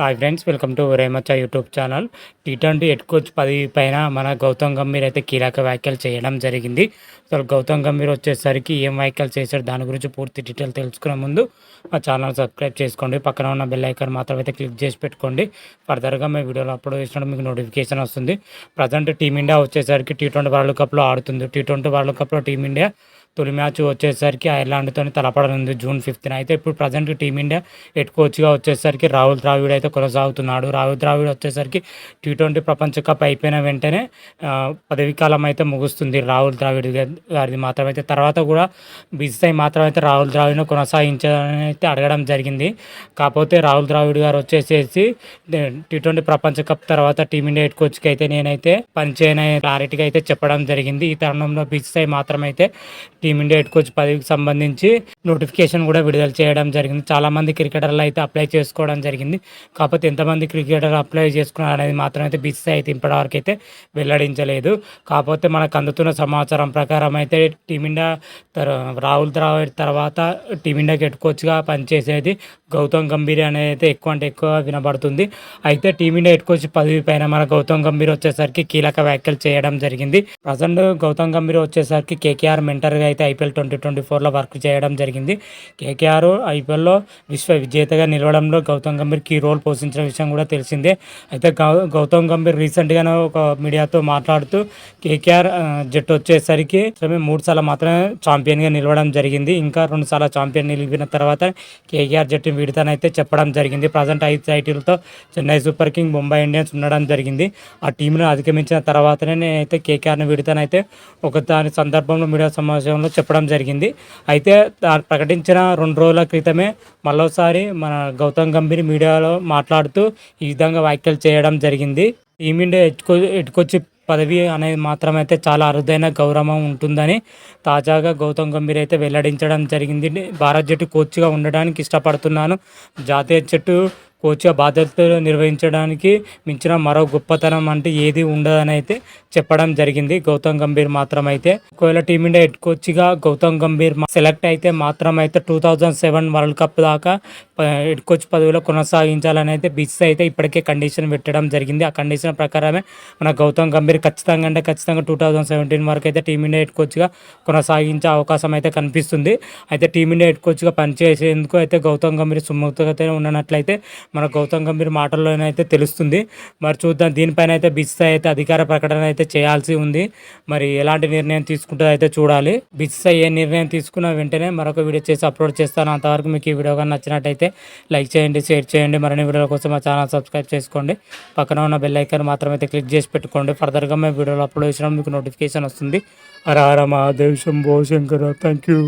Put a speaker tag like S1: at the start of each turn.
S1: Hi friends, welcome to రేమచ్చ YouTube channel. టీ20 head coach పదవి పైన మన గౌతమ్ గంభీర్ అయితే కీలక వ్యాఖ్యలు చేయడం జరిగింది. అసలు గౌతమ్ గంభీర్ వచ్చేసరికి ఏం వ్యాఖ్యలు చేశాడు, దాని గురించి పూర్తి డీటెయిల్ తెలుసుకునే ముందు మా ఛానల్ సబ్స్క్రైబ్ చేసుకోండి. పక్కన ఉన్న బెల్ ఐకాన్ మాత్రం అయితే క్లిక్ చేసి పెట్టుకోండి. ఫర్దర్గా మేము వీడియోలో అప్లోడ్ చేసినప్పుడు మీకు నోటిఫికేషన్ వస్తుంది. ప్రజెంట్ టీమిండియా వచ్చేసరికి టీ20 వరల్డ్ కప్లో ఆడుతుంది. టీ20 వరల్డ్ కప్లో టీమిండియా తొలి మ్యాచ్ వచ్చేసరికి ఐర్లాండ్తో తలపడనుంది జూన్ 5న. అయితే ఇప్పుడు ప్రజెంట్ టీమిండియా హెడ్ కోచ్గా వచ్చేసరికి రాహుల్ ద్రావిడ్ అయితే కొనసాగుతున్నాడు. రాహుల్ ద్రావిడ్ వచ్చేసరికి టీ20 ప్రపంచ కప్ అయిపోయిన వెంటనే పదవి కాలం అయితే ముగుస్తుంది రాహుల్ ద్రావిడ్ గారిది. మాత్రమైతే తర్వాత కూడా బీసీసీఐ మాత్రమైతే రాహుల్ ద్రావిడ్ను కొనసాగించాలని అయితే అడగడం జరిగింది. కాకపోతే రాహుల్ ద్రావిడ్ గారు వచ్చేసేసి టీ20 ప్రపంచ కప్ తర్వాత టీమిండియా హెడ్ కోచ్కి అయితే నేనైతే పనిచేయని క్లారిటీగా అయితే చెప్పడం జరిగింది. ఈ తరుణంలో బీసీసీఐ మాత్రమైతే టీమిండియా హెడ్ కోచ్ పదవికి సంబంధించి నోటిఫికేషన్ కూడా విడుదల చేయడం జరిగింది. చాలామంది క్రికెటర్లు అయితే అప్లై చేసుకోవడం జరిగింది. కాకపోతే ఎంతమంది క్రికెటర్లు అప్లై చేసుకున్నారు అనేది మాత్రం అయితే బీసీసీఐ అయితే ఇప్పటివరకు అయితే వెల్లడించలేదు. కాకపోతే మనకు అందుతున్న సమాచారం ప్రకారం అయితే టీమిండియా రాహుల్ ద్రావిడ్ తర్వాత టీమిండియా హెడ్ కోచ్గా పనిచేసేది గౌతమ్ గంభీర్ అనేది అయితే ఎక్కువ అంటే ఎక్కువ వినబడుతుంది. అయితే టీమిండియా హెడ్ కోచ్ పదవి పైన మన గౌతమ్ గంభీర్ వచ్చేసరికి కీలక వ్యాఖ్యలు చేయడం జరిగింది. ప్రజెంట్ గౌతమ్ గంభీర్ వచ్చేసరికి కేకేఆర్ మెంటర్గా అయితే ఐపీఎల్ 2024లో వర్క్ చేయడం జరిగింది. కేకేఆర్ ఐపీఎల్లో విశ్వ విజేతగా నిలవడంలో గౌతమ్ గంభీర్ కీ రోల్ పోషించిన విషయం కూడా తెలిసిందే. అయితే గౌతమ్ గంభీర్ రీసెంట్గానే ఒక మీడియాతో మాట్లాడుతూ కేకేఆర్ జట్టు వచ్చేసరికి 3 సార్లు మాత్రమే ఛాంపియన్గా నిలవడం జరిగింది. ఇంకా 2 సార్లు ఛాంపియన్ నిలిపిన తర్వాత కేకేఆర్ జట్టు వీడితోనైతే చెప్పడం జరిగింది. ప్రజెంట్ 5 టైటిల్తో Chennai super king, Mumbai Indians ఉండడం జరిగింది. ఆ టీంను అధిగమించిన తర్వాతనే నేనైతే కేకేఆర్ని వీడితోనైతే దాని సందర్భంలో మీడియా సమావేశంలో చెప్పడం జరిగింది. అయితే ప్రకటించిన 2 రోజుల క్రితమే మరోసారి మన గౌతమ్ గంభీర్ మీడియాలో మాట్లాడుతూ ఈ విధంగా వ్యాఖ్యలు చేయడం జరిగింది. టీమిండియా హెడ్ కోచ్ పదవి అనేది మాత్రమైతే చాలా అరుదైన గౌరవం ఉంటుందని తాజాగా గౌతమ్ గంభీర్ అయితే వెల్లడించడం జరిగింది. భారత్ జట్టు కోచ్గా ఉండడానికి ఇష్టపడుతున్నాను. జాతీయ జట్టు కోచ్గా బాధ్యతలు నిర్వహించడానికి మించిన మరో గొప్పతనం అంటే ఏది ఉండదని అయితే చెప్పడం జరిగింది గౌతమ్ గంభీర్ మాత్రమైతే. ఒకవేళ టీమిండియా హెడ్ కోచ్గా గౌతమ్ గంభీర్ సెలెక్ట్ అయితే మాత్రమైతే 2007 వరల్డ్ కప్ దాకా హెడ్ కోచ్ పదవిలో కొనసాగించాలని అయితే బీసీసీఐ అయితే ఇప్పటికే కండిషన్ పెట్టడం జరిగింది. ఆ కండిషన్ ప్రకారమే మన గౌతమ్ గంభీర్ ఖచ్చితంగా 2017 వరకు అయితే టీమిండియా హెడ్ కోచ్గా కొనసాగించే అవకాశం అయితే కనిపిస్తుంది. అయితే టీమిండియా హెడ్ కోచ్గా పనిచేసేందుకు అయితే గౌతమ్ గంభీర్ సుముఖతగా ఉన్నట్లయితే మన గౌతమ్ గంభీర్ మాటల్లోనైతే తెలుస్తుంది. మరి చూద్దాం, దీనిపైన అయితే బీసీసీఐ అయితే అధికార ప్రకటన అయితే చేయాల్సి ఉంది. మరి ఎలాంటి నిర్ణయం తీసుకుంటుందో అయితే చూడాలి. బీసీసీఐ ఏ నిర్ణయం తీసుకున్న వెంటనే మరొక వీడియో చేసి అప్లోడ్ చేస్తాను. అంతవరకు మీకు ఈ వీడియో కానీ నచ్చినట్టయితే లైక్ చేయండి, షేర్ చేయండి. మరిన్ని వీడియోల కోసం మా ఛానల్ సబ్స్క్రైబ్ చేసుకోండి. పక్కన ఉన్న బెల్ ఐకాన్ మాత్రమైతే క్లిక్ చేసి పెట్టుకోండి. ఫర్దర్గా మేము వీడియోలో అప్లోడ్ చేసినప్పుడు మీకు నోటిఫికేషన్ వస్తుంది. హర హర మహాదేవ్ శంభో శంకర. Thank you.